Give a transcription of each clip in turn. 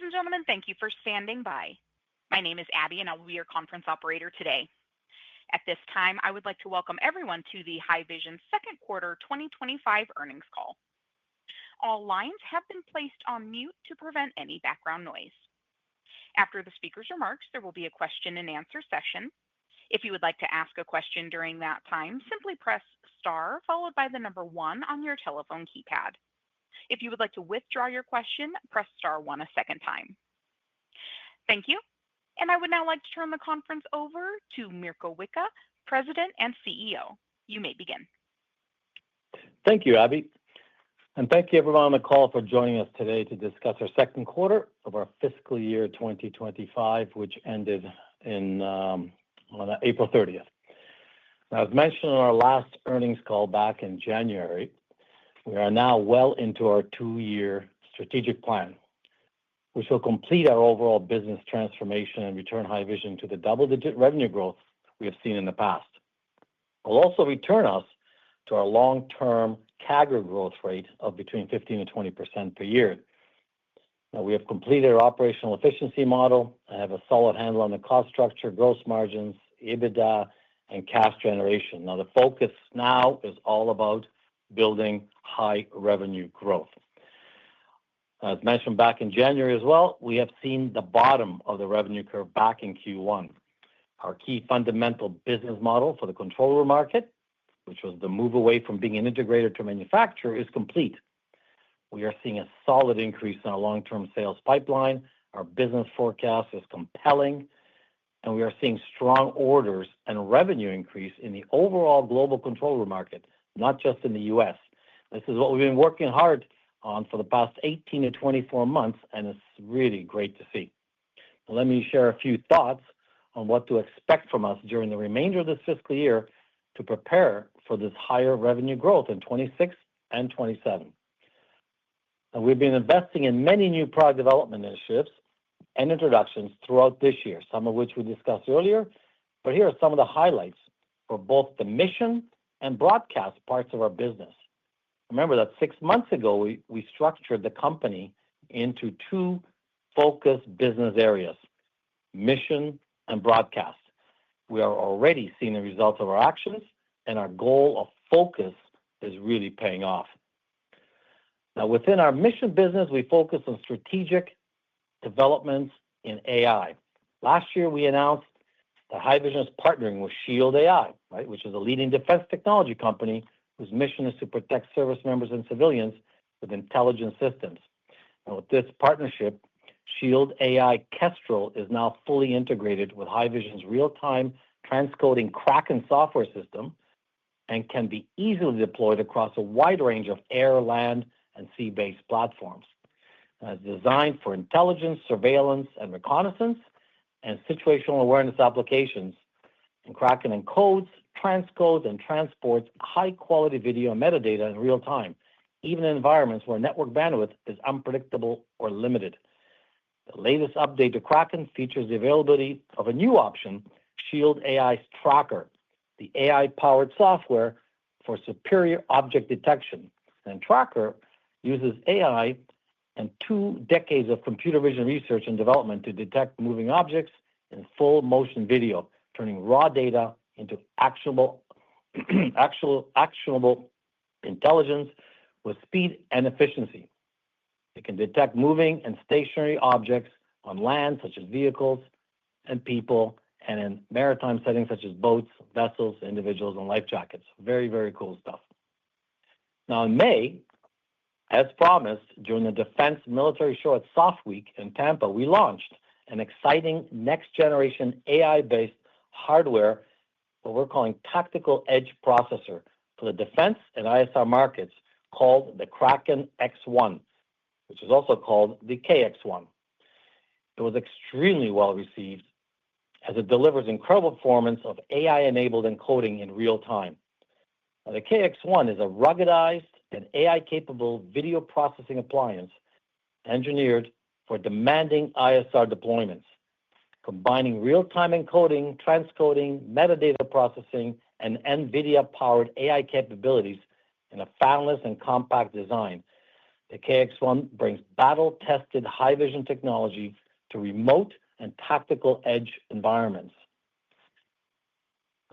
and gentlemen, thank you for standing by. My name is Abby, and I will be your conference operator today. At this time, I would like to welcome everyone to the Haivision second quarter 2025 earnings call. All lines have been placed on mute to prevent any background noise. After the speaker's remarks, there will be a question and answer session. If you would like to ask a question during that time, simply press star followed by the number 1 on your telephone keypad. If you would like to withdraw your question, press star 1 a second time. Thank you. And I would now like to turn the conference over to Mirko Wicha, President and CEO. You may begin. Thank you, Abby. And thank you everyone on the call for joining us today to discuss our second quarter of our fiscal year 2025, which ended on April 30th. Now, as mentioned in our last earnings call back in January, we are now well into our 2-year strategic plan, which will complete our overall business transformation and return Haivision to the double-digit revenue growth we have seen in the past. It will also return us to our long-term CAGR growth rate of between 15% and 20% per year. Now, we have completed our operational efficiency model and have a solid handle on the cost structure, gross margins, EBITDA, and cash generation. Now, the focus now is all about building high revenue growth. As mentioned back in January as well, we have seen the bottom of the revenue curve back in Q1. Our key fundamental business model for the controller market, which was the move away from being an integrator to a manufacturer, is complete. We are seeing a solid increase in our long-term sales pipeline. Our business forecast is compelling, and we are seeing strong orders and revenue increase in the overall global controller market, not just in the U.S. This is what we've been working hard on for the past 18 to 24 months, and it's really great to see. Now, let me share a few thoughts on what to expect from us during the remainder of this fiscal year to prepare for this higher revenue growth in 26 and 27. Now, we've been investing in many new product development initiatives and introductions throughout this year, some of which we discussed earlier, but here are some of the highlights for both the mission and broadcast parts of our business. Remember that 6 months ago, we structured the company into 2 focused business areas, mission and broadcast. We are already seeing the results of our actions, and our goal of focus is really paying off. Now, within our mission business, we focus on strategic developments in AI. Last year, we announced that Haivision is partnering with Shield AI, right, which is a leading defense technology company whose mission is to protect service members and civilians with intelligent systems. And with this partnership, Shield AI Kestrel is now fully integrated with Haivision's real-time transcoding Kraken software system and can be easily deployed across a wide range of air, land, and sea-based platforms. It's designed for intelligence, surveillance, and reconnaissance, and situational awareness applications. And Kraken encodes, transcodes, and transports high-quality video and metadata in real time, even in environments where network bandwidth is unpredictable or limited. The latest update to Kraken features the availability of a new option, Shield AI's Tracker, the AI-powered software for superior object detection. And Tracker uses AI and 2 decades of computer vision research and development to detect moving objects in full motion video, turning raw data into actionable intelligence with speed and efficiency. It can detect moving and stationary objects on land, such as vehicles and people, and in maritime settings, such as boats, vessels, individuals, and life jackets. Very, very cool stuff. Now, in May, as promised, during the Defense Military Show at Soft Week in Tampa, we launched an exciting next-generation AI-based hardware, what we're calling tactical edge processor for the defense and ISR markets, called the Kraken X1, which is also called the KX1. It was extremely well received as it delivers incredible performance of AI-enabled encoding in real time. Now, the KX1 is a ruggedized and AI-capable video processing appliance engineered for demanding ISR deployments, combining real-time encoding, transcoding, metadata processing, and NVIDIA-powered AI capabilities in a fanless and compact design. The KX1 brings battle-tested Haivision technology to remote and tactical edge environments.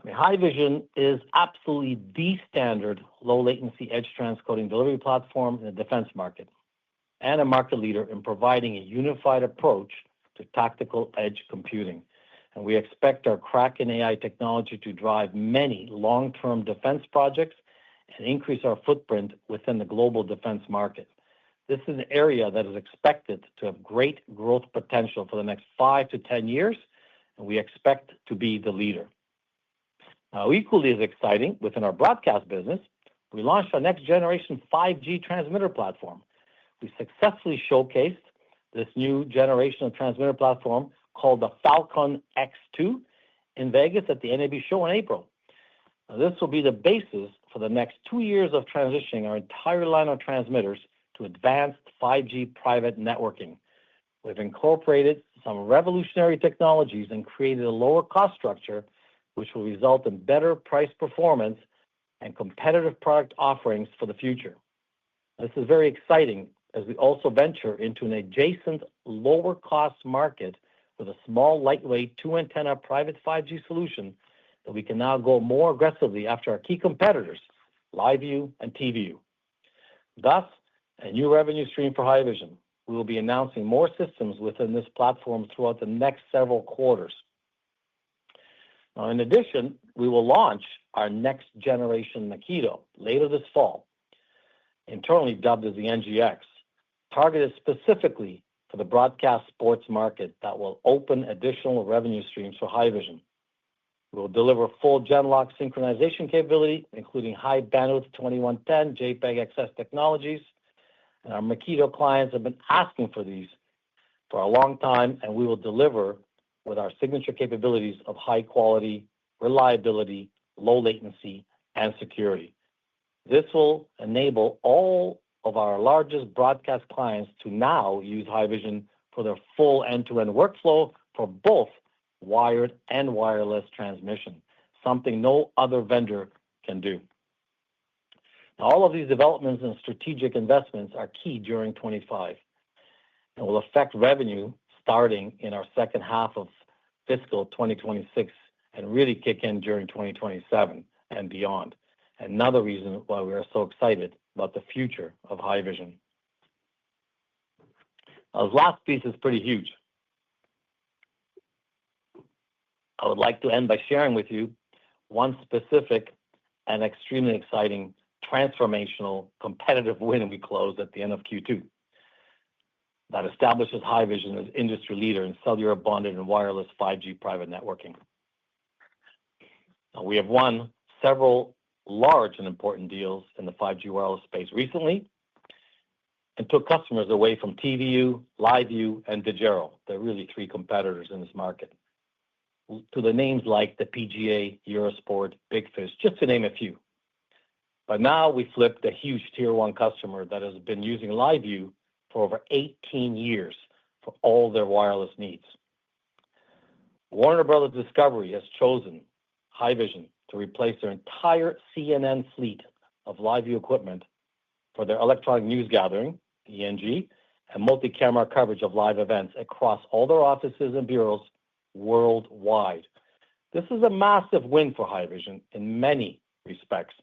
Haivision is absolutely the standard low-latency edge transcoding delivery platform in the defense market and a market leader in providing a unified approach to tactical edge computing. And we expect our Kraken AI technology to drive many long-term defense projects and increase our footprint within the global defense market. This is an area that is expected to have great growth potential for the next 5 to 10 years, and we expect to be the leader. Now, equally as exciting, within our broadcast business, we launched our next generation 5G transmitter platform. We successfully showcased this new generation of transmitter platform called the Falcon X2 in Vegas at the NAB show in April. Now, this will be the basis for the next 2 years of transitioning our entire line of transmitters to advanced 5G private networking. We've incorporated some revolutionary technologies and created a lower cost structure, which will result in better price performance and competitive product offerings for the future. This is very exciting as we also venture into an adjacent lower cost market with a small, lightweight 2-antenna private 5G solution that we can now go more aggressively after our key competitors, LiveView and TVU. Thus, a new revenue stream for Haivision. We will be announcing more systems within this platform throughout the next several quarters. Now, in addition, we will launch our next generation Makito later this fall, internally dubbed as the NGX, targeted specifically for the broadcast sports market that will open additional revenue streams for Haivision. We will deliver full Genlock synchronization capability, including high bandwidth 2110 JPEG XS technologies. And our Makito clients have been asking for these for a long time, and we will deliver with our signature capabilities of high quality, reliability, low latency, and security. This will enable all of our largest broadcast clients to now use Haivision for their full end-to-end workflow for both wired and wireless transmission, something no other vendor can do. Now, all of these developments and strategic investments are key during 25 and will affect revenue starting in our second half of fiscal 2026 and really kick in during 2027 and beyond. Another reason why we are so excited about the future of Haivision. Now, this last piece is pretty huge. I would like to end by sharing with you one specific and extremely exciting transformational competitive win we closed at the end of Q2 that establishes Haivision as industry leader in cellular bonded and wireless 5G private networking. Now, we have won several large and important deals in the 5G wireless space recently and took customers away from TVU, LiveView, and Dejero. They're really three competitors in this market, to the names like the PGA, Eurosport, Big Fish, just to name a few. But now we flipped a huge tier one customer that has been using LiveView for over 18 years for all their wireless needs. Warner Brothers Discovery has chosen Haivision to replace their entire CNN fleet of LiveView equipment for their electronic news gathering, ENG, and multi-camera coverage of live events across all their offices and bureaus worldwide. This is a massive win for Haivision in many respects.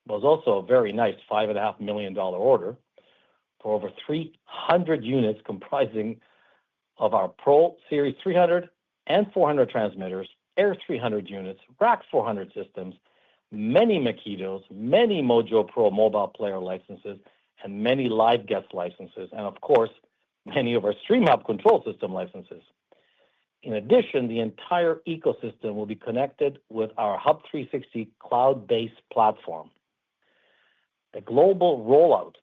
It was also a very nice $5.5 million order for over 300 units comprising of our Pro Series 300 and 400 transmitters, Air 300 units, Rack 400 systems, many Makitos, many Mojo Pro mobile player licenses, and many Live Guest licenses, and of course, many of our StreamHub control system licenses. In addition, the entire ecosystem will be connected with our Hub 360 cloud-based platform. The global rollout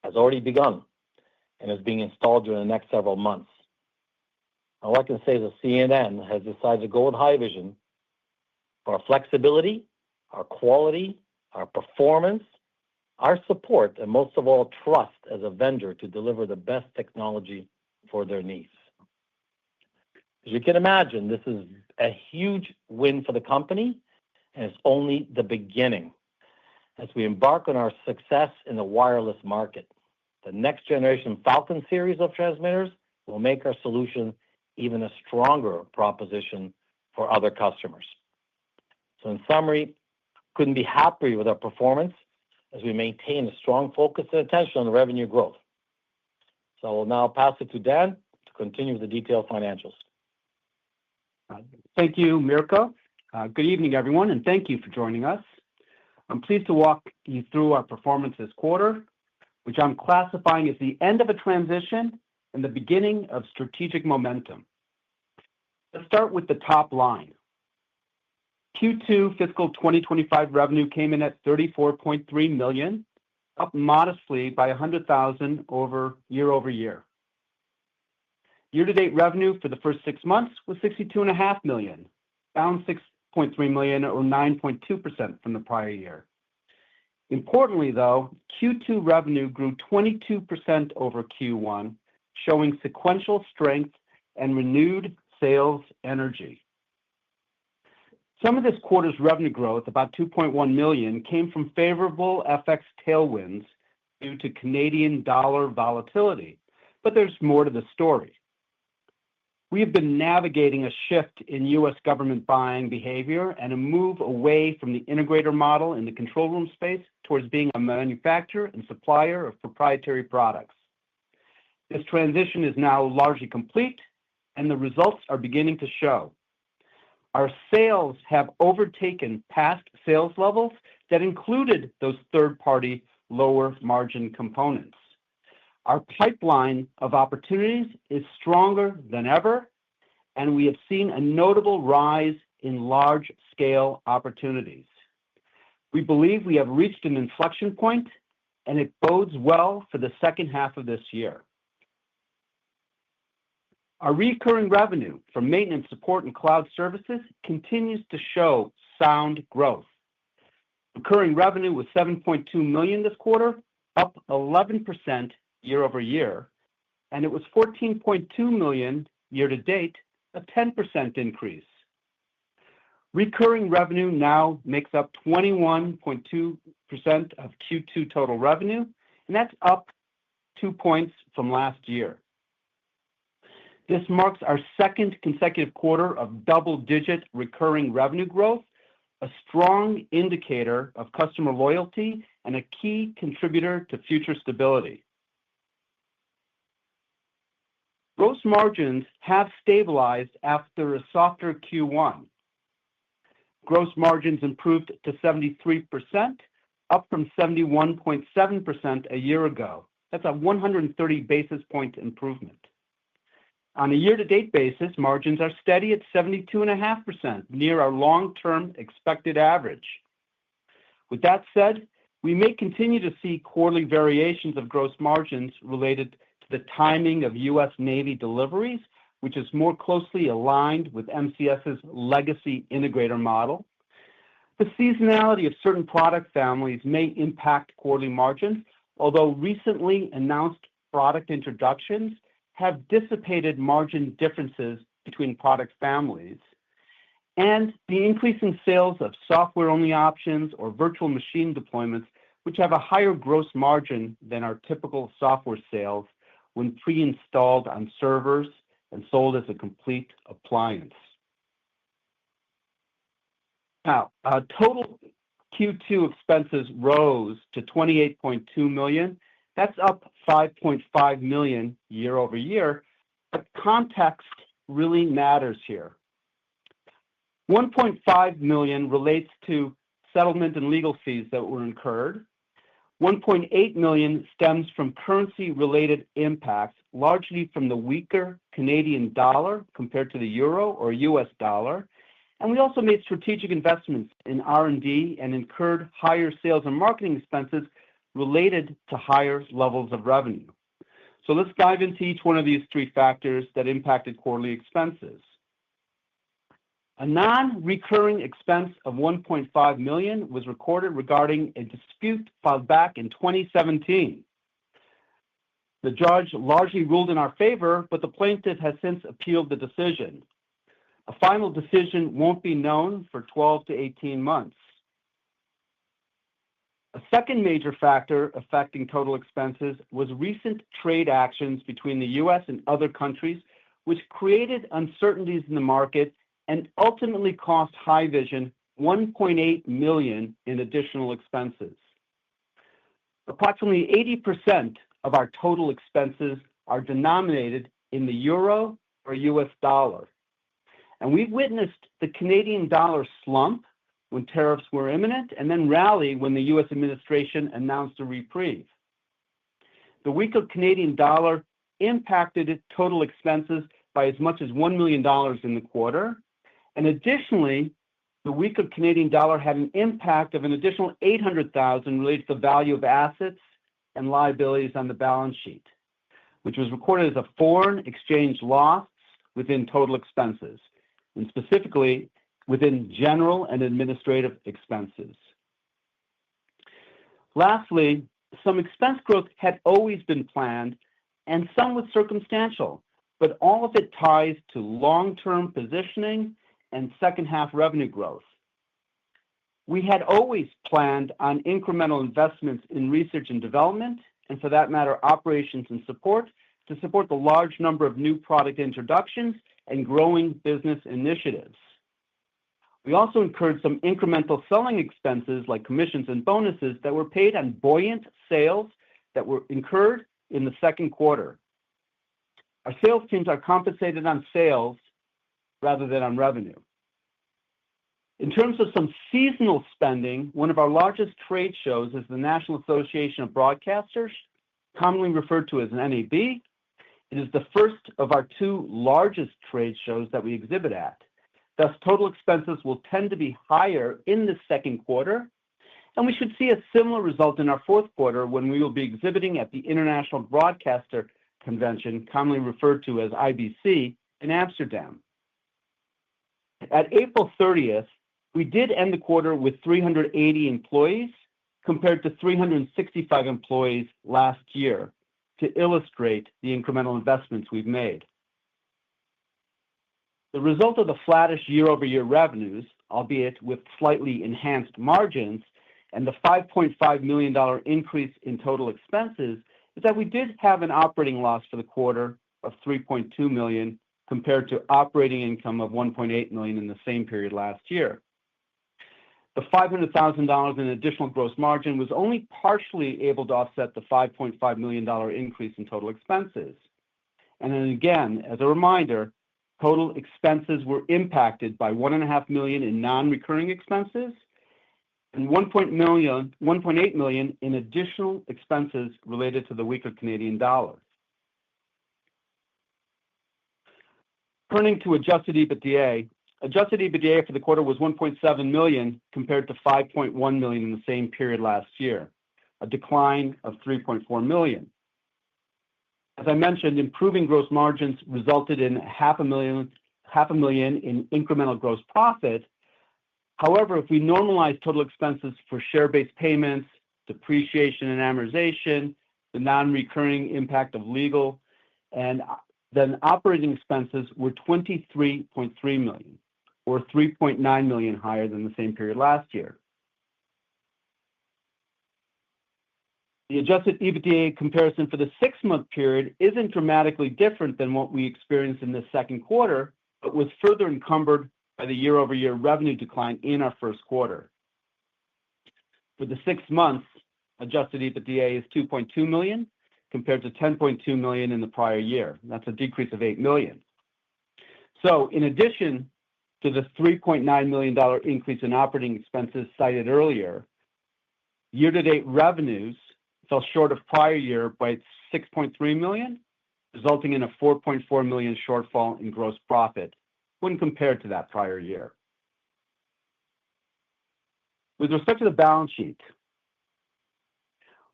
has already begun and is being installed during the next several months. All I can say is that CNN has decided to go with Haivision for our flexibility, our quality, our performance, our support, and most of all, trust as a vendor to deliver the best technology for their needs. As you can imagine, this is a huge win for the company, and it's only the beginning as we embark on our success in the wireless market. The next generation Falcon series of transmitters will make our solution even a stronger proposition for other customers. So in summary, couldn't be happier with our performance as we maintain a strong focus and attention on the revenue growth. So I will now pass it to Dan to continue with the detailed financials. Thank you, Mirko. Good evening, everyone, and thank you for joining us. I'm pleased to walk you through our performance this quarter, which I'm classifying as the end of a transition and the beginning of strategic momentum. Let's start with the top line. Q2 fiscal 2025 revenue came in at $34.3 million, up modestly by $100,000 year over year. Year-to-date revenue for the first 6 months was $62.5 million, down $6.3 million or 9.2% from the prior year. Importantly, though, Q2 revenue grew 22% over Q1, showing sequential strength and renewed sales energy. Some of this quarter's revenue growth, about $2.1 million, came from favorable FX tailwinds due to Canadian dollar volatility, but there's more to the story. We have been navigating a shift in U.S. government buying behavior and a move away from the integrator model in the control room space towards being a manufacturer and supplier of proprietary products. This transition is now largely complete, and the results are beginning to show. Our sales have overtaken past sales levels that included those third-party lower margin components. Our pipeline of opportunities is stronger than ever, and we have seen a notable rise in large-scale opportunities. We believe we have reached an inflection point, and it bodes well for the second half of this year. Our recurring revenue from maintenance, support, and cloud services continues to show sound growth. Recurring revenue was $7.2 million this quarter, up 11% year over year, and it was $14.2 million year to date, a 10% increase. Recurring revenue now makes up 21.2% of Q2 total revenue, and that's up 2 points from last year. This marks our second consecutive quarter of double-digit recurring revenue growth, a strong indicator of customer loyalty and a key contributor to future stability. Gross margins have stabilized after a softer Q1. Gross margins improved to 73%, up from 71.7% a year ago. That's a 130 basis point improvement. On a year-to-date basis, margins are steady at 72.5%, near our long-term expected average. With that said, we may continue to see quarterly variations of gross margins related to the timing of U.S. Navy deliveries, which is more closely aligned with MCS's legacy integrator model. The seasonality of certain product families may impact quarterly margins, although recently announced product introductions have dissipated margin differences between product families, and the increasing sales of software-only options or virtual machine deployments, which have a higher gross margin than our typical software sales when pre-installed on servers and sold as a complete appliance. Now, total Q2 expenses rose to $28.2 million. That's up $5.5 million year over year, but context really matters here. $1.5 million relates to settlement and legal fees that were incurred. $1.8 million stems from currency-related impacts, largely from the weaker Canadian dollar compared to the euro or US dollar. And we also made strategic investments in R&D and incurred higher sales and marketing expenses related to higher levels of revenue. So let's dive into each one of these three factors that impacted quarterly expenses. A non-recurring expense of $1.5 million was recorded regarding a dispute filed back in 2017. The judge largely ruled in our favor, but the plaintiff has since appealed the decision. A final decision won't be known for 12 to 18 months. A second major factor affecting total expenses was recent trade actions between the U.S. and other countries, which created uncertainties in the market and ultimately cost Haivision $1.8 million in additional expenses. Approximately 80% of our total expenses are denominated in the euro or U.S. dollar. And we've witnessed the Canadian dollar slump when tariffs were imminent and then rally when the U.S. administration announced a reprieve. The weaker Canadian dollar impacted total expenses by as much as $1 million in the quarter. And additionally, the weaker Canadian dollar had an impact of an additional $800,000 related to the value of assets and liabilities on the balance sheet, which was recorded as a foreign exchange loss within total expenses, and specifically within general and administrative expenses. Lastly, some expense growth had always been planned and some was circumstantial, but all of it ties to long-term positioning and second-half revenue growth. We had always planned on incremental investments in research and development, and for that matter, operations and support, to support the large number of new product introductions and growing business initiatives. We also incurred some incremental selling expenses like commissions and bonuses that were paid on buoyant sales that were incurred in the second quarter. Our sales teams are compensated on sales rather than on revenue. In terms of some seasonal spending, one of our largest trade shows is the National Association of Broadcasters, commonly referred to as NAB. It is the first of our two largest trade shows that we exhibit at. Thus, total expenses will tend to be higher in the second quarter, and we should see a similar result in our fourth quarter when we will be exhibiting at the International Broadcaster Convention, commonly referred to as IBC, in Amsterdam. At April 30th, we did end the quarter with 380 employees compared to 365 employees last year to illustrate the incremental investments we've made. The result of the flattish year-over-year revenues, albeit with slightly enhanced margins, and the $5.5 million increase in total expenses is that we did have an operating loss for the quarter of $3.2 million compared to operating income of $1.8 million in the same period last year. The $500,000 in additional gross margin was only partially able to offset the $5.5 million increase in total expenses. And then again, as a reminder, total expenses were impacted by $1.5 million in non-recurring expenses and $1.8 million in additional expenses related to the weaker Canadian dollar. Turning to adjusted EBITDA, adjusted EBITDA for the quarter was $1.7 million compared to $5.1 million in the same period last year, a decline of $3.4 million. As I mentioned, improving gross margins resulted in $500,000 in incremental gross profit. However, if we normalize total expenses for share-based payments, depreciation and amortization, the non-recurring impact of legal, and then operating expenses were $23.3 million, or $3.9 million higher than the same period last year. The adjusted EBITDA comparison for the 6-month period isn't dramatically different than what we experienced in the second quarter, but was further encumbered by the year-over-year revenue decline in our first quarter. For the 6 months, adjusted EBITDA is $2.2 million compared to $10.2 million in the prior year. That's a decrease of $8 million. So in addition to the $3.9 million increase in operating expenses cited earlier, year-to-date revenues fell short of prior year by $6.3 million, resulting in a $4.4 million shortfall in gross profit when compared to that prior year. With respect to the balance sheet,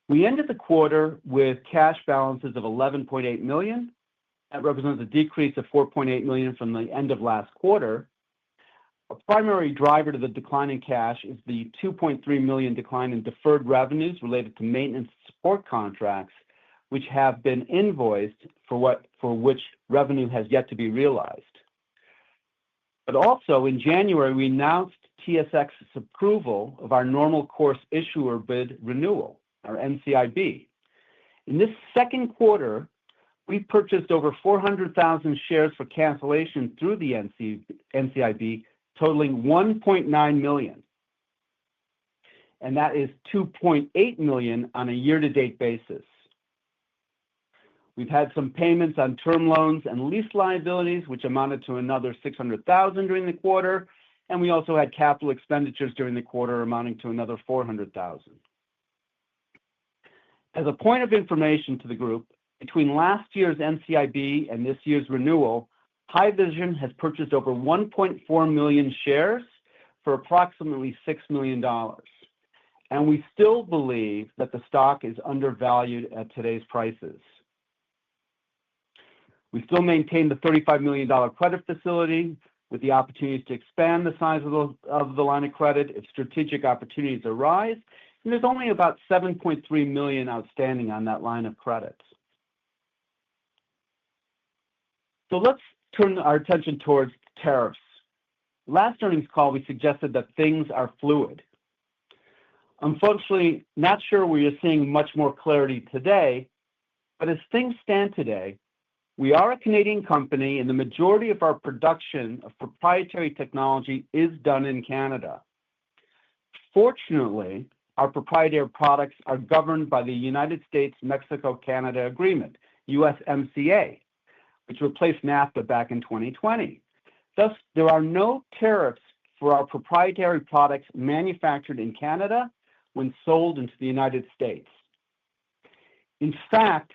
we ended the quarter with cash balances of $11.8 million. That represents a decrease of $4.8 million from the end of last quarter. A primary driver to the decline in cash is the $2.3 million decline in deferred revenues related to maintenance support contracts, which have been invoiced for which revenue has yet to be realized. But also in January, we announced TSX's approval of our normal course issuer bid renewal, our NCIB. In this second quarter, we purchased over 400,000 shares for cancellation through the NCIB, totaling 1.9 million. And that is 2.8 million on a year-to-date basis. We've had some payments on term loans and lease liabilities, which amounted to another 600,000 during the quarter, and we also had capital expenditures during the quarter amounting to another 400,000. As a point of information to the group, between last year's NCIB and this year's renewal, Haivision has purchased over 1.4 million shares for approximately $6 million. And we still believe that the stock is undervalued at today's prices. We still maintain the $35 million credit facility with the opportunities to expand the size of the line of credit if strategic opportunities arise. And there's only about 7.3 million outstanding on that line of credit. So let's turn our attention towards tariffs. Last earnings call, we suggested that things are fluid. Unfortunately, not sure we are seeing much more clarity today, but as things stand today, we are a Canadian company and the majority of our production of proprietary technology is done in Canada. Fortunately, our proprietary products are governed by the United States-Mexico-Canada Agreement, USMCA, which replaced NAFTA back in 2020. Thus, there are no tariffs for our proprietary products manufactured in Canada when sold into the United States. In fact,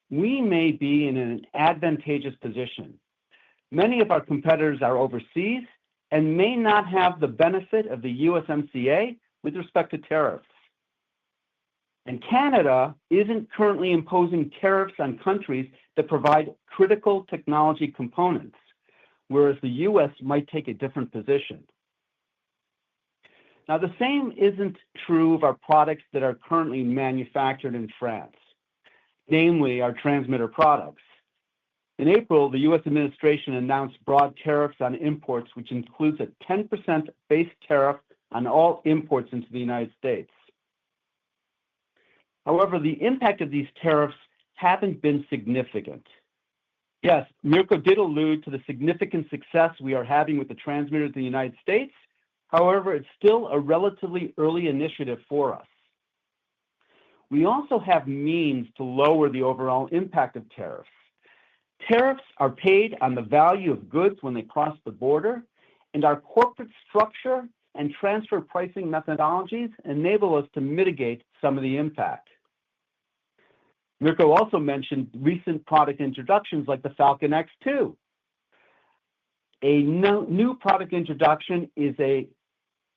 we may be in an advantageous position. Many of our competitors are overseas and may not have the benefit of the USMCA with respect to tariffs. And Canada isn't currently imposing tariffs on countries that provide critical technology components, whereas the US might take a different position. Now, the same isn't true of our products that are currently manufactured in France, namely our transmitter products. In April, the US administration announced broad tariffs on imports, which includes a 10% base tariff on all imports into the United States. However, the impact of these tariffs haven't been significant. Yes, Mirko did allude to the significant success we are having with the transmitters in the United States. However, it's still a relatively early initiative for us. We also have means to lower the overall impact of tariffs. Tariffs are paid on the value of goods when they cross the border, and our corporate structure and transfer pricing methodologies enable us to mitigate some of the impact. Mirko also mentioned recent product introductions like the Falcon X2. A new product introduction is a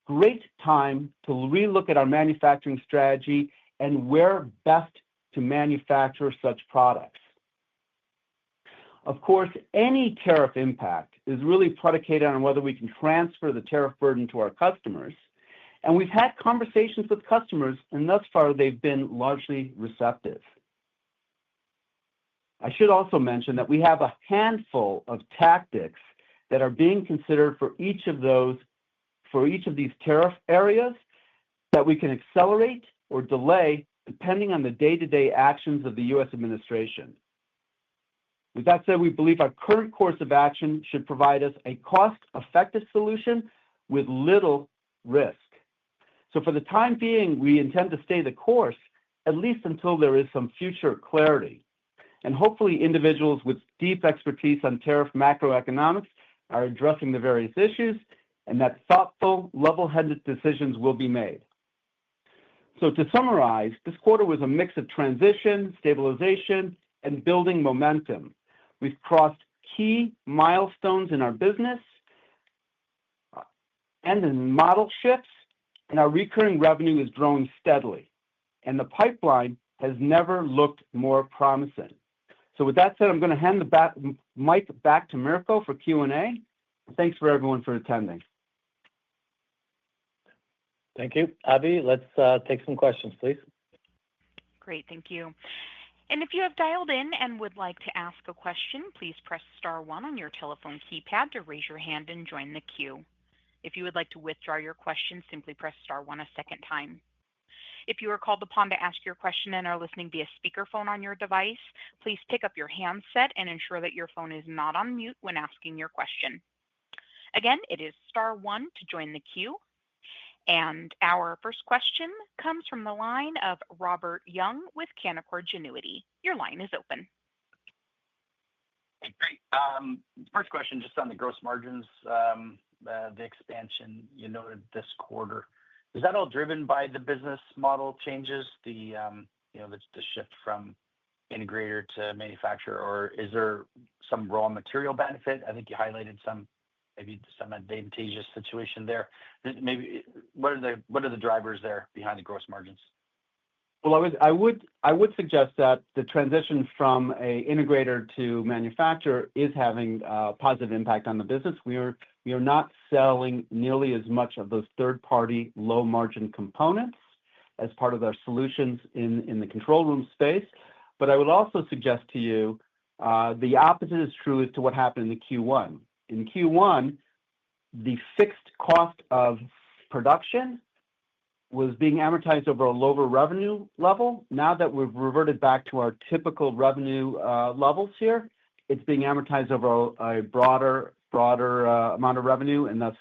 great time to relook at our manufacturing strategy and where best to manufacture such products. Of course, any tariff impact is really predicated on whether we can transfer the tariff burden to our customers. And we've had conversations with customers, and thus far they've been largely receptive. I should also mention that we have a handful of tactics that are being considered for each of these tariff areas that we can accelerate or delay depending on the day-to-day actions of the U.S. administration. With that said, we believe our current course of action should provide us a cost-effective solution with little risk. So for the time being, we intend to stay the course, at least until there is some future clarity. And hopefully individuals with deep expertise on tariff macroeconomics are addressing the various issues, and that thoughtful, level-headed decisions will be made. So to summarize, this quarter was a mix of transition, stabilization, and building momentum. We've crossed key milestones in our business and in model shifts, and our recurring revenue is growing steadily. And the pipeline has never looked more promising. So with that said, I'm going to hand the mic back to Mirko for Q&A. Thanks for everyone for attending. Thank you. Abby, let's take some questions, please. Great, thank you. And if you have dialed in and would like to ask a question, please press *1 on your telephone keypad to raise your hand and join the queue. If you would like to withdraw your question, simply press star one a second time. If you are called upon to ask your question and are listening via speakerphone on your device, please pick up your handset and ensure that your phone is not on mute when asking your question. Again, it is star one to join the queue. And our first question comes from the line of Robert Young with Canaccord Genuity. Your line is open. Great. First question, just on the gross margins, the expansion you noted this quarter. Is that all driven by the business model changes, the shift from integrator to manufacturer, or is there some raw material benefit? I think you highlighted maybe some advantageous situation there. Maybe what are the drivers there behind the gross margins? Well, I would suggest that the transition from an integrator to manufacturer is having a positive impact on the business. We are not selling nearly as much of those third-party low-margin components as part of our solutions in the control room space. But I would also suggest to you the opposite is true as to what happened in Q1. In Q1, the fixed cost of production was being amortized over a lower revenue level. Now that we've reverted back to our typical revenue levels here, it's being amortized over a broader amount of revenue, and thus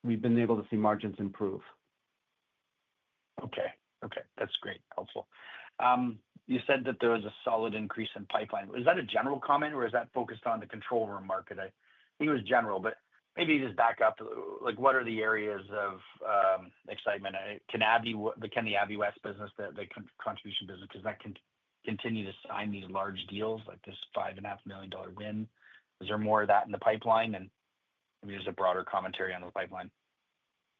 we've been able to see margins improve. Okay, that's great, helpful. You said that there was a solid increase in pipeline. Is that a general comment, or is that focused on the control room market? I think it was general, but maybe just back up. Like, what are the areas of excitement? Can the Abbey West business, the contribution business, because that can continue to sign these large deals, like this $5.5 million win? Is there more of that in the pipeline? And maybe there's a broader commentary on the pipeline.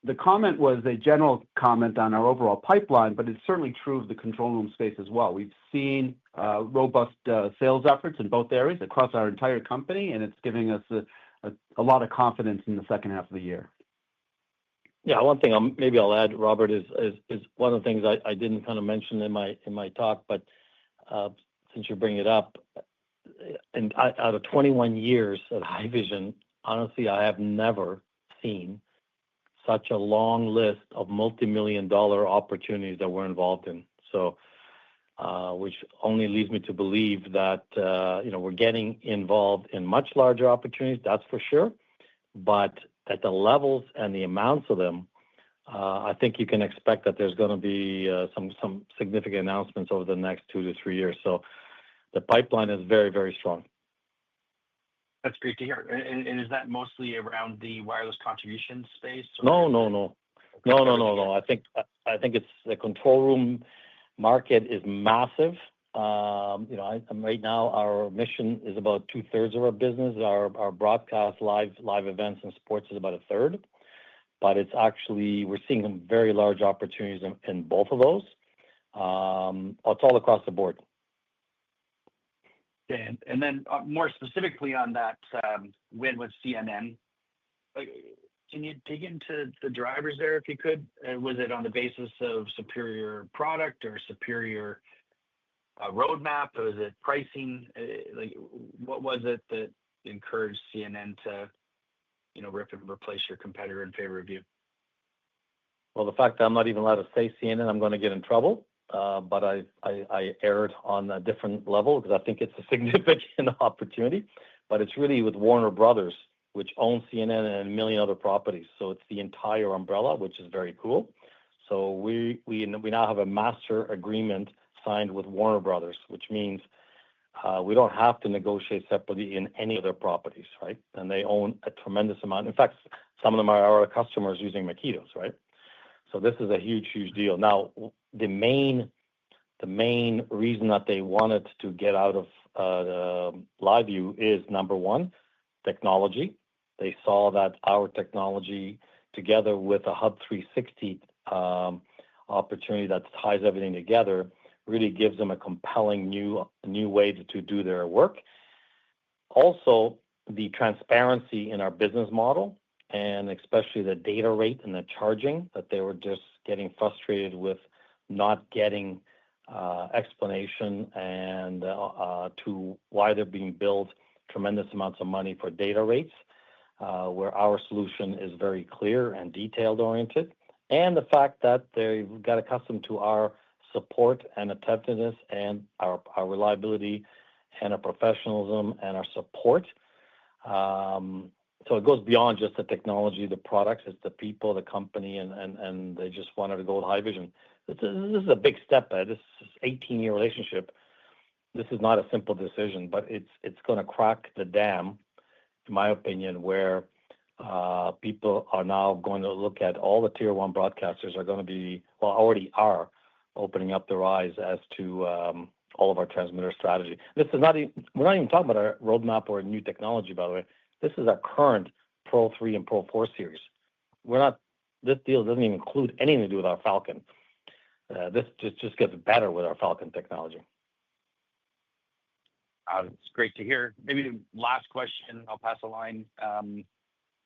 The comment was a general comment on our overall pipeline, but it's certainly true of the control room space as well. We've seen robust sales efforts in both areas across our entire company, and it's giving us a lot of confidence in the second half of the year. Yeah, one thing maybe I'll add, Robert, is one of the things I didn't kind of mention in my talk, but since you bring it up, and out of 21 years at Haivision, honestly, I have never seen such a long list of multi-million-dollar opportunities that we're involved in. So, which only leads me to believe that we're getting involved in much larger opportunities, that's for sure. But at the levels and the amounts of them, I think you can expect that there's going to be some significant announcements over the next 2 to 3 years. So the pipeline is very, very strong. That's great to hear. And is that mostly around the wireless contribution space? No. I think it's the control room market is massive. Right now our mission is about 2/3 of our business. Our broadcast live events and sports is about 1/3. But it's actually we're seeing some very large opportunities in both of those. It's all across the board. And then more specifically on that win with CNN, can you dig into the drivers there if you could? Was it on the basis of superior product or superior roadmap? Or was it pricing? What was it that encouraged CNN to rip and replace your competitor in favor of you? Well, the fact that I'm not even allowed to say CNN, I'm going to get in trouble. But I erred on a different level because I think it's a significant opportunity. But it's really with Warner Brothers, which owns CNN and a million other properties. So it's the entire umbrella, which is very cool. So we now have a master agreement signed with Warner Brothers, which means we don't have to negotiate separately in any of their properties, right? And they own a tremendous amount. In fact, some of them are our customers using Makitos, right? So this is a huge, huge deal. Now, the main reason that they wanted to get out of LiveView is, number one, technology. They saw that our technology, together with a Hub 360 opportunity that ties everything together, really gives them a compelling new way to do their work. Also, the transparency in our business model, and especially the data rate and the charging, that they were just getting frustrated with not getting explanation and to why they're being billed tremendous amounts of money for data rates. where our solution is very clear and detailed-oriented, and the fact that they've got accustomed to our support and attentiveness and our reliability and our professionalism and our support. So it goes beyond just the technology, the products, it's the people, the company, and they just wanted to go with Haivision. This is a big step. This is an 18-year relationship. This is not a simple decision, but it's going to crack the dam, in my opinion, where people are now going to look at all the tier one broadcasters are going to be, well, already are opening up their eyes as to all of our transmitter strategy. This is not even, we're not even talking about our roadmap or new technology, by the way. This is our current Pro 3 and Pro 4 series. This deal doesn't even include anything to do with our Falcon. This just gets better with our Falcon technology. It's great to hear. Maybe last question, I'll pass the line. I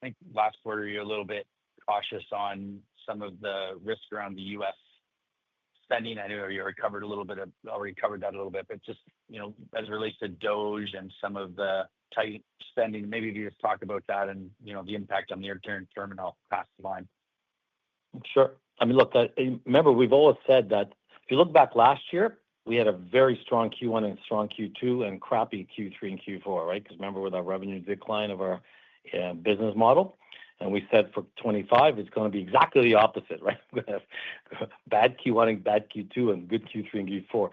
think last quarter you're a little bit cautious on some of the risk around the U.S. spending. I know you already covered that a little bit, but just, as it relates to DOGE and some of the tight spending, maybe if you just talk about that and, the impact on the near-term and I'll pass the line. Sure. I mean, look, remember, we've always said that if you look back last year, we had a very strong Q1 and strong Q2 and crappy Q3 and Q4, right? Because remember, with our revenue decline of our business model, and we said for 25, it's going to be exactly the opposite, right? We're going to have bad Q1 and bad Q2 and good Q3 and Q4.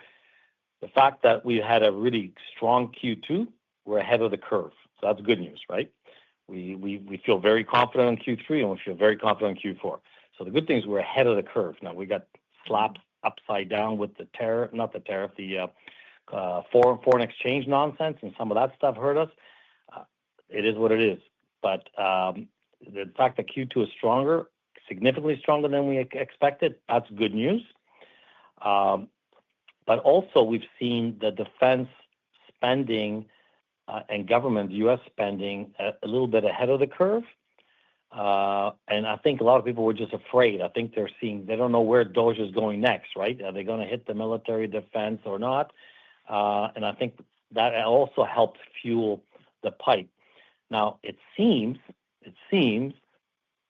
The fact that we had a really strong Q2, we're ahead of the curve. So that's good news, right? We feel very confident on Q3 and we feel very confident on Q4. So the good thing is we're ahead of the curve. Now, we got slapped upside down with the tariff, not the tariff, the foreign exchange nonsense, and some of that stuff hurt us. It is what it is. But the fact that Q2 is stronger, significantly stronger than we expected, that's good news. But also, we've seen the defense spending and government, U.S. spending, a little bit ahead of the curve. And I think a lot of people were just afraid. I think they don't know where DOGE is going next, right? Are they going to hit the military defense or not? And I think that also helps fuel the pipe. Now, it seems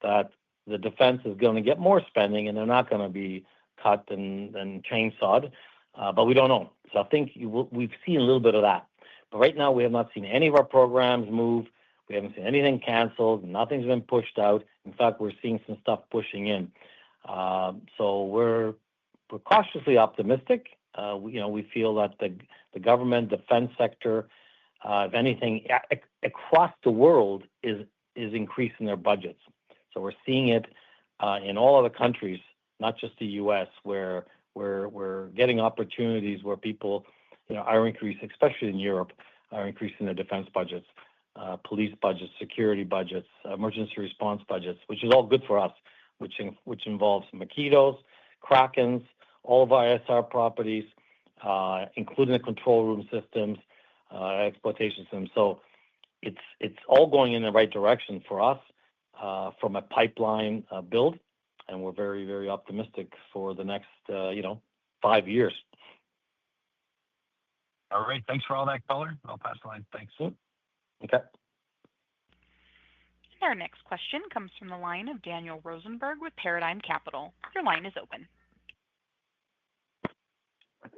that the defense is going to get more spending and they're not going to be cut and chainsawed, but we don't know. So I think we've seen a little bit of that. But right now, we have not seen any of our programs move. We haven't seen anything canceled. Nothing's been pushed out. In fact, we're seeing some stuff pushing in. So we're cautiously optimistic. We feel that the government defense sector, if anything, across the world is increasing their budgets. So we're seeing it in all other countries, not just the U.S., where we're getting opportunities where people are increasing, especially in Europe, are increasing their defense budgets. Police budgets, security budgets, emergency response budgets, which is all good for us, which involves Makitos, Krakens, all of our SR properties, including the control room systems, exploitation systems. So it's all going in the right direction for us from a pipeline build, and we're very, very optimistic for the next 5 years. All right. Thanks for all that color. I'll pass the line. Thanks. Okay. Our next question comes from the line of Daniel Rosenberg with Paradigm Capital. Your line is open.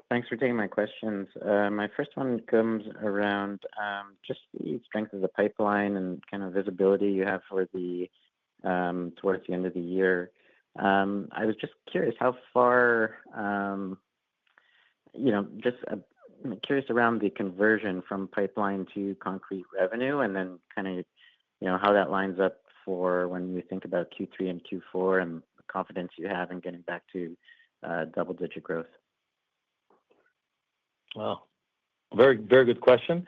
Thanks for taking my questions. My first one comes around just the strength of the pipeline and kind of visibility you have for the towards the end of the year. I was just curious how far, I'm curious around the conversion from pipeline to concrete revenue, and then kind of, how that lines up for when we think about Q3 and Q4 and the confidence you have in getting back to double-digit growth. Well, very, very good question.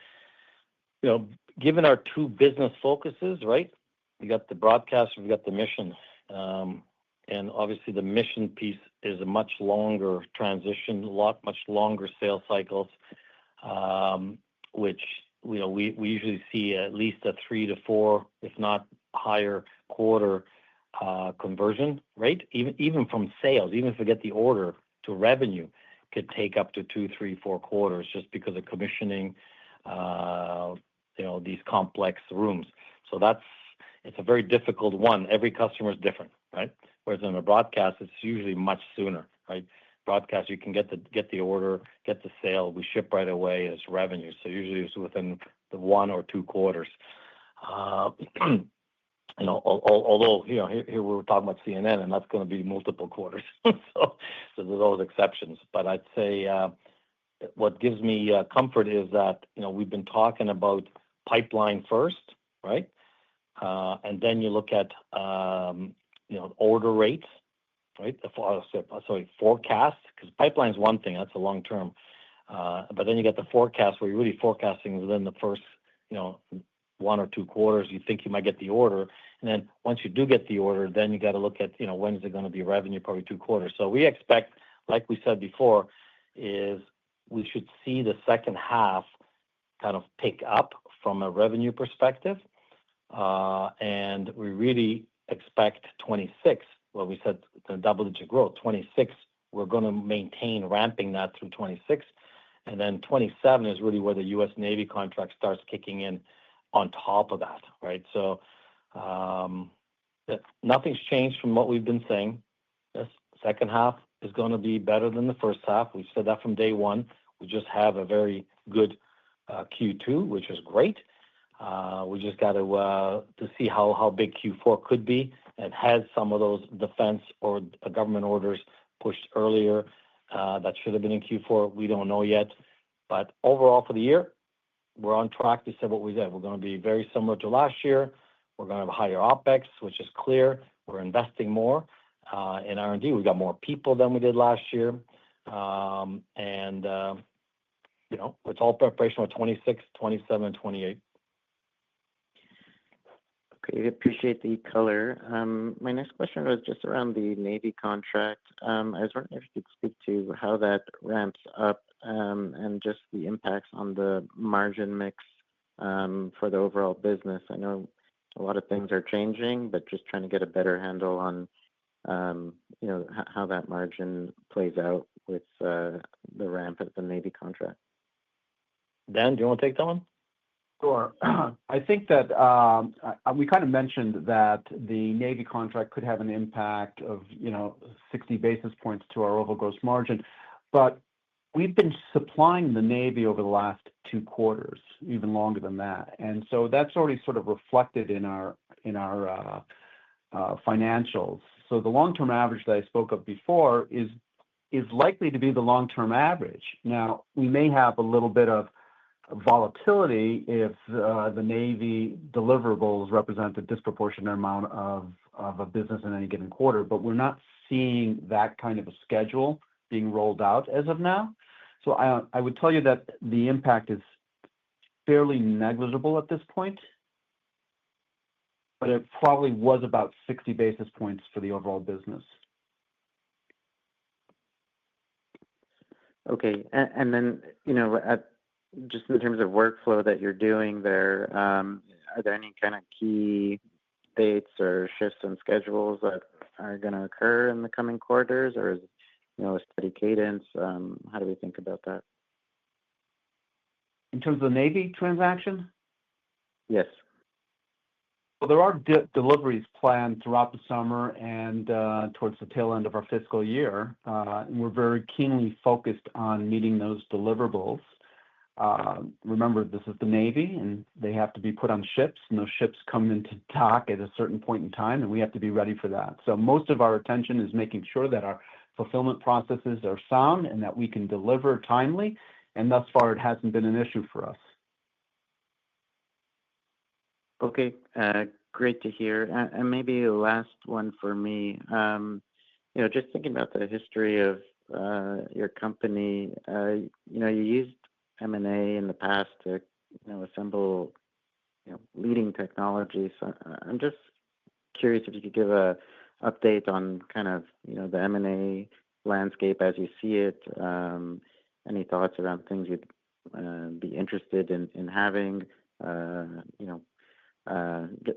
Given our two business focuses, right? We got the broadcast, we got the mission. And obviously, the mission piece is a much longer transition, much longer sales cycles, which we usually see at least a 3 to 4, if not higher, quarter conversion rate. Even from sales, even if we get the order to revenue, could take up to 2, 3, 4 quarters just because of commissioning, these complex rooms. So that's it's a very difficult one. Every customer is different, right? Whereas in a broadcast, it's usually much sooner, right? Broadcast, you can get the order, get the sale, we ship right away as revenue. So usually it's within the 1 or 2 quarters. Although here we're talking about CNN, and that's going to be multiple quarters. So there's those exceptions. But I'd say what gives me comfort is that we've been talking about pipeline first, right? And then you look at order rates, right? Sorry, forecast, because pipeline is one thing, that's a long term. But then you get the forecast where you're really forecasting within the first 1 or 2 quarters. You think you might get the order, and then once you do get the order, then you got to look at when is it going to be revenue, probably 2 quarters. So we expect, like we said before, is we should see the second half kind of pick up from a revenue perspective. And we really expect 26, well, we said the double-digit growth, 26, we're going to maintain ramping that through 26. And then 27 is really where the U.S. Navy contract starts kicking in on top of that, right? So nothing's changed from what we've been saying. This second half is going to be better than the first half. We've said that from day one. We just have a very good Q2, which is great. We just got to see how big Q4 could be, and has some of those defense or government orders pushed earlier that should have been in Q4. We don't know yet. But overall for the year, we're on track to say what we said. We're going to be very similar to last year. We're going to have a higher OpEx, which is clear. We're investing more in R&D. We got more people than we did last year. It's all preparation for 26, 27, and 28. Okay, I appreciate the color. My next question was just around the Navy contract. I was wondering if you could speak to how that ramps up and just the impacts on the margin mix for the overall business. I know a lot of things are changing, but just trying to get a better handle on how that margin plays out with the ramp of the Navy contract. Dan, do you want to take that one? Sure. I think that we kind of mentioned that the Navy contract could have an impact of 60 basis points to our overall gross margin, but we've been supplying the Navy over the last 2 quarters, even longer than that, and so that's already sort of reflected in our financials. So the long-term average that I spoke of before is likely to be the long-term average. Now, we may have a little bit of volatility if the Navy deliverables represent a disproportionate amount of a business in any given quarter, but we're not seeing that kind of a schedule being rolled out as of now. So I would tell you that the impact is fairly negligible at this point, but it probably was about 60 basis points for the overall business. Okay, and then just in terms of workflow that you're doing there, are there any kind of key dates or shifts in schedules that are going to occur in the coming quarters, or is it a steady cadence? How do we think about that? In terms of the Navy transaction? Yes. Well, there are deliveries planned throughout the summer and towards the tail end of our fiscal year. And we're very keenly focused on meeting those deliverables. Remember, this is the Navy, and they have to be put on ships, and those ships come into dock at a certain point in time, and we have to be ready for that. So most of our attention is making sure that our fulfillment processes are sound and that we can deliver timely, and thus far it hasn't been an issue for us. Okay, great to hear. And maybe the last one for me, just thinking about the history of your company, you used M&A in the past to assemble leading technology. So I'm just curious if you could give a update on kind of the M&A landscape as you see it. Any thoughts around things you'd be interested in having?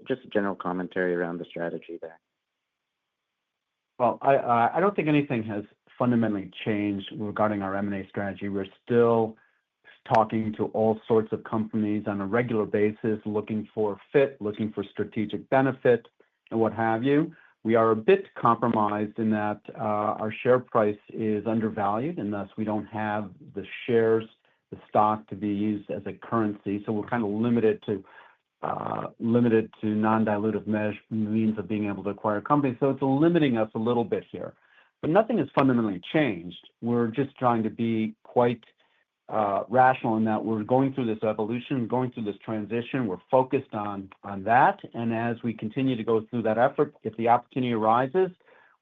Just a general commentary around the strategy there. Well, I don't think anything has fundamentally changed regarding our M&A strategy. We're still talking to all sorts of companies on a regular basis, looking for fit, looking for strategic benefit, and what have you. We are a bit compromised in that our share price is undervalued, and thus we don't have the shares, the stock to be used as a currency. So we're kind of limited to non-dilutive means of being able to acquire companies. So it's limiting us a little bit here. But nothing has fundamentally changed. We're just trying to be quite rational in that we're going through this evolution, going through this transition. We're focused on that. And as we continue to go through that effort, if the opportunity arises,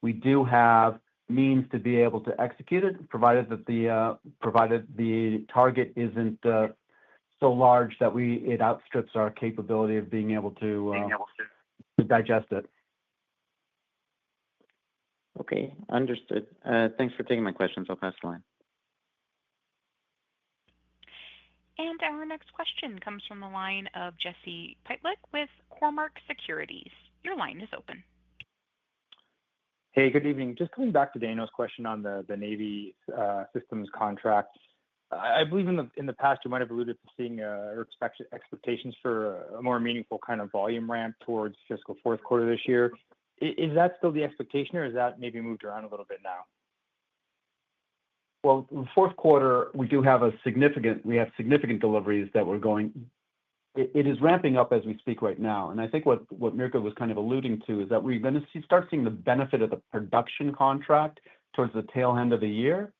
we do have means to be able to execute it, provided the target isn't so large that it outstrips our capability of being able to digest it. Okay, understood. Thanks for taking my questions. I'll pass the line. And our next question comes from the line of Jesse Pytlak with Cormark Securities. Your line is open. Hey, good evening. Just coming back to Daniel's question on the Navy systems contract. I believe in the past you might have alluded to seeing or expectations for a more meaningful kind of volume ramp towards fiscal fourth quarter this year. Is that still the expectation, or is that maybe moved around a little bit now? Well, in the fourth quarter, we have significant deliveries that we're going. It is ramping up as we speak right now. And I think what Mirko was kind of alluding to is that we're going to start seeing the benefit of the production contract towards the tail end of the year.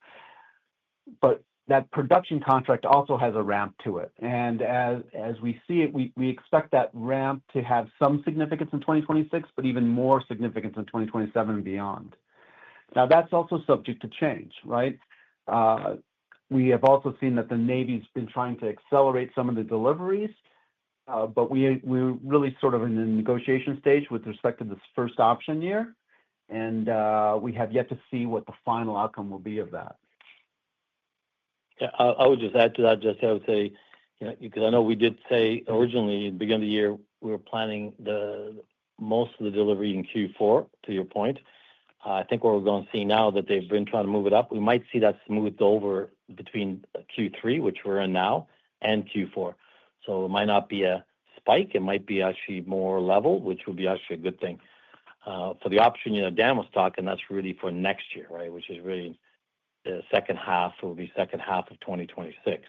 But that production contract also has a ramp to it. And as we see it, we expect that ramp to have some significance in 2026, but even more significance in 2027 and beyond. Now, that's also subject to change, right? We have also seen that the Navy's been trying to accelerate some of the deliveries, but we're really sort of in the negotiation stage with respect to this first option year, and we have yet to see what the final outcome will be of that. Yeah, I would just add to that, Jesse. I would say, because I know we did say originally at the beginning of the year, we were planning most of the delivery in Q4, to your point. I think what we're going to see now that they've been trying to move it up, we might see that smoothed over between Q3, which we're in now, and Q4. So it might not be a spike. It might be actually more level, which would be actually a good thing. For the option, Dan was talking, that's really for next year, right, which is really the second half. It will be second half of 2026.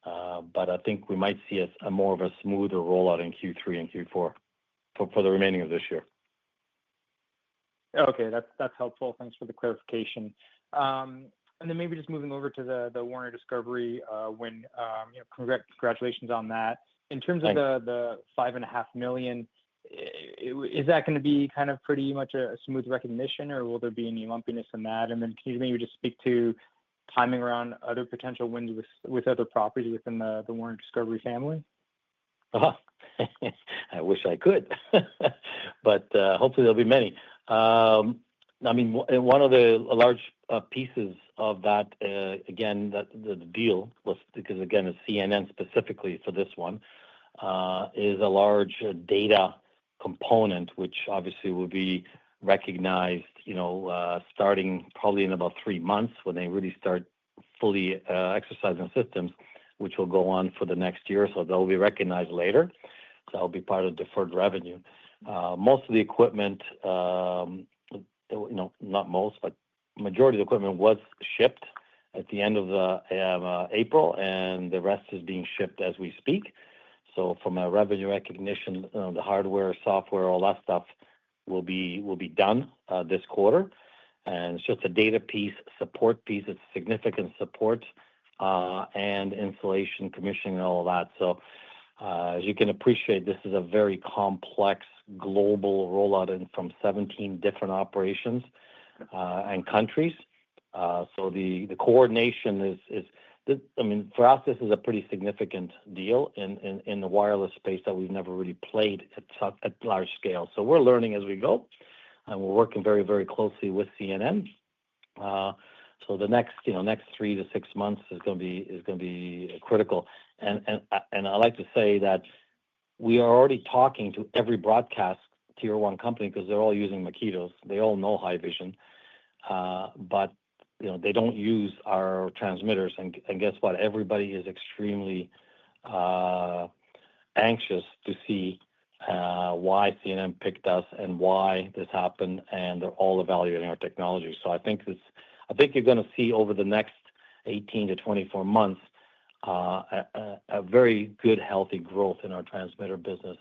But I think we might see a more of a smoother rollout in Q3 and Q4 for the remaining of this year. Okay, that's helpful. Thanks for the clarification. And then maybe just moving over to the Warner Discovery win. Congratulations on that. In terms of the $5.5 million, is that going to be kind of pretty much a smooth recognition, or will there be any lumpiness in that? And then can you maybe just speak to timing around other potential wins with other properties within the Warner Discovery family? I wish I could, but hopefully there'll be many. I mean, one of the large pieces of that, again, that the deal was because, again, it's CNN specifically for this one, is a large data component, which obviously will be recognized, starting probably in about 3 months when they really start fully exercising systems, which will go on for the next year. So they'll be recognized later. So that'll be part of deferred revenue. Most of the equipment, not most, but majority of the equipment was shipped at the end of April, and the rest is being shipped as we speak. So from a revenue recognition, the hardware, software, all that stuff will be done this quarter. And it's just a data piece, support piece. It's significant support and installation, commissioning, and all of that. So as you can appreciate, this is a very complex global rollout from 17 different operations and countries. So the coordination is I mean, for us, this is a pretty significant deal in the wireless space that we've never really played at large scale. So we're learning as we go, and we're working very, very closely with CNN. So the next 3 to 6 months is going to be critical. And I like to say that we are already talking to every broadcast tier one company because they're all using Makitos. They all know Haivision. But they don't use our transmitters. And guess what? Everybody is extremely anxious to see why CNN picked us and why this happened, and they're all evaluating our technology. So I think you're going to see over the next 18 to 24 months a very good, healthy growth in our transmitter business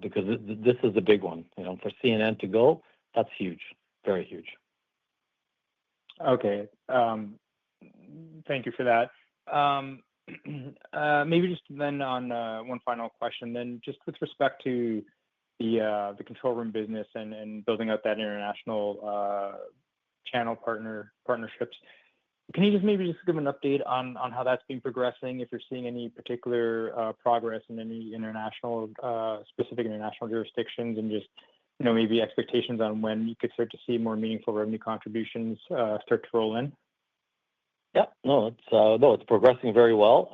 because this is the big one. For CNN to go, that's huge, very huge. Okay. Thank you for that. Maybe just then on one final question, then just with respect to the control room business and building out that international channel partnerships. Can you just maybe give an update on how that's been progressing? If you're seeing any particular progress in any specific international jurisdictions, and just maybe expectations on when you could start to see more meaningful revenue contributions start to roll in? Yeah, it's progressing very well.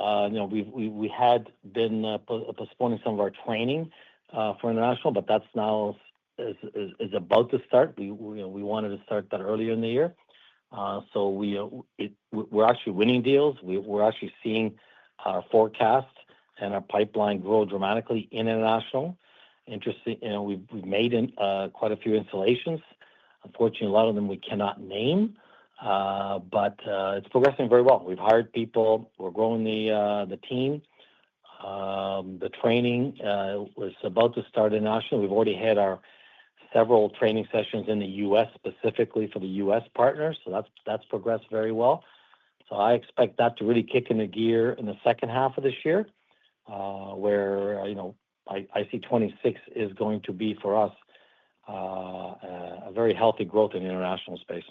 We had been postponing some of our training for international, but that's now is about to start. We wanted to start that earlier in the year, so we're actually winning deals. We're actually seeing our forecast and our pipeline grow dramatically in international. Interesting, we've made quite a few installations. Unfortunately, a lot of them we cannot name. But it's progressing very well. We've hired people. We're growing the team. The training was about to start internationally. We've already had our several training sessions in the U.S. specifically for the U.S. partners. So that's progressed very well. So I expect that to really kick into gear in the second half of this year, where I see 26 is going to be for us a very healthy growth in the international space.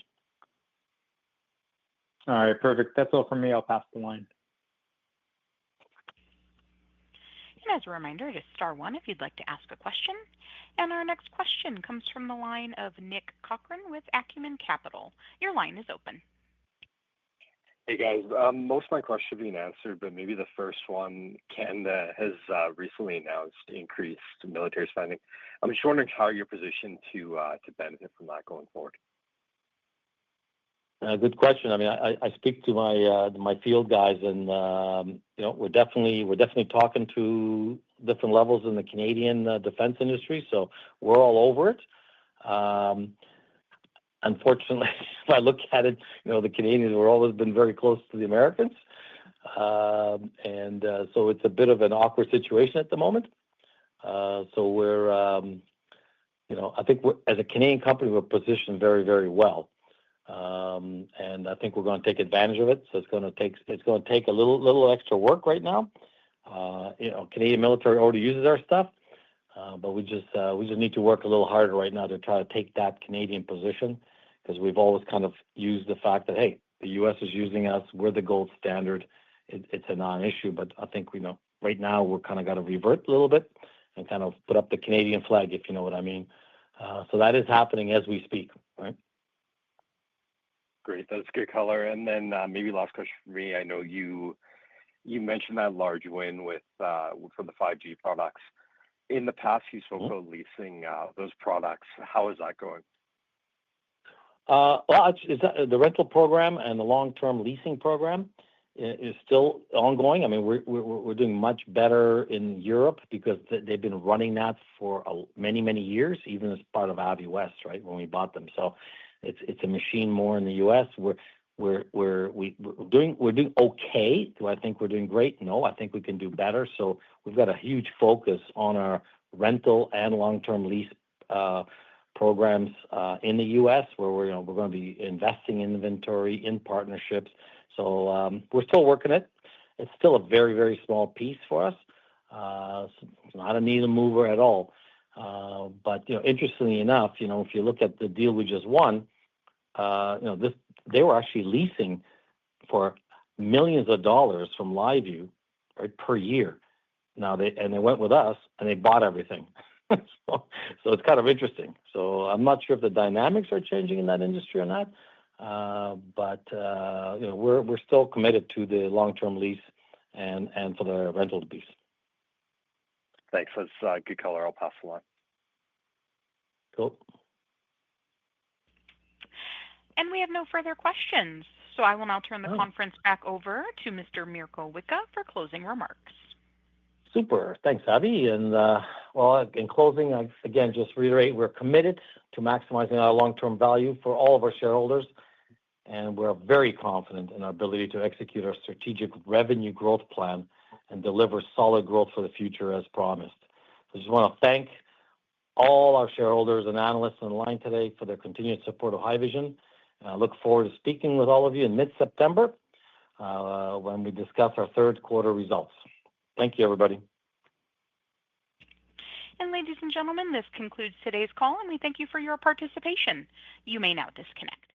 All right, perfect. That's all from me. I'll pass the line. And as a reminder, it is star one if you'd like to ask a question. And our next question comes from the line of Nick Cochran with Acumen Capital. Your line is open. Hey guys, most of my questions have been answered, but maybe the first one, Canada has recently announced increased military spending. I'm just wondering how you're positioned to benefit from that going forward. Good question. I mean, I speak to my field guys, and we're definitely talking to different levels in the Canadian defense industry. So we're all over it. Unfortunately, if I look at it, the Canadians have always been very close to the Americans, and so it's a bit of an awkward situation at the moment. So we're, I think as a Canadian company, we're positioned very, very well. And I think we're going to take advantage of it. So it's going to take a little extra work right now. Canadian military already uses our stuff, but we just need to work a little harder right now to try to take that Canadian position, because we've always kind of used the fact that, hey, the U.S. is using us. We're the gold standard. It's a non-issue, but I think right now we're kind of got to revert a little bit and kind of put up the Canadian flag, if you know what I mean. So that is happening as we speak, right? Great, that's good color. And then maybe last question for me. I know you mentioned that large win for the 5G products. In the past, you spoke about leasing those products. How is that going? Well, the rental program and the long-term leasing program is still ongoing. I mean, we're doing much better in Europe because they've been running that for many, many years, even as part of Aviwest, right, when we bought them. So it's a machine more in the U.S. We're doing okay. Do I think we're doing great? No, I think we can do better. So we've got a huge focus on our rental and long-term lease programs in the U.S., where we're going to be investing in inventory, in partnerships. So we're still working it. It's still a very, very small piece for us. It's not a needle mover at all. But interestingly enough, if you look at the deal we just won, they were actually leasing for millions of dollars from LiveView, right, per year. Now they went with us and they bought everything. So it's kind of interesting. So I'm not sure if the dynamics are changing in that industry or not, but we're still committed to the long-term lease and for the rental piece. Thanks. That's good color. I'll pass the line. Cool. And we have no further questions. So I will now turn the conference back over to Mr. Mirko Wicha for closing remarks. Super. Thanks, Abby. And in closing, again, just reiterate, we're committed to maximizing our long-term value for all of our shareholders, and we're very confident in our ability to execute our strategic revenue growth plan and deliver solid growth for the future as promised. I just want to thank all our shareholders and analysts on the line today for their continued support of Haivision. I look forward to speaking with all of you in mid-September when we discuss our third quarter results. Thank you, everybody. And ladies and gentlemen, this concludes today's call, and we thank you for your participation. You may now disconnect.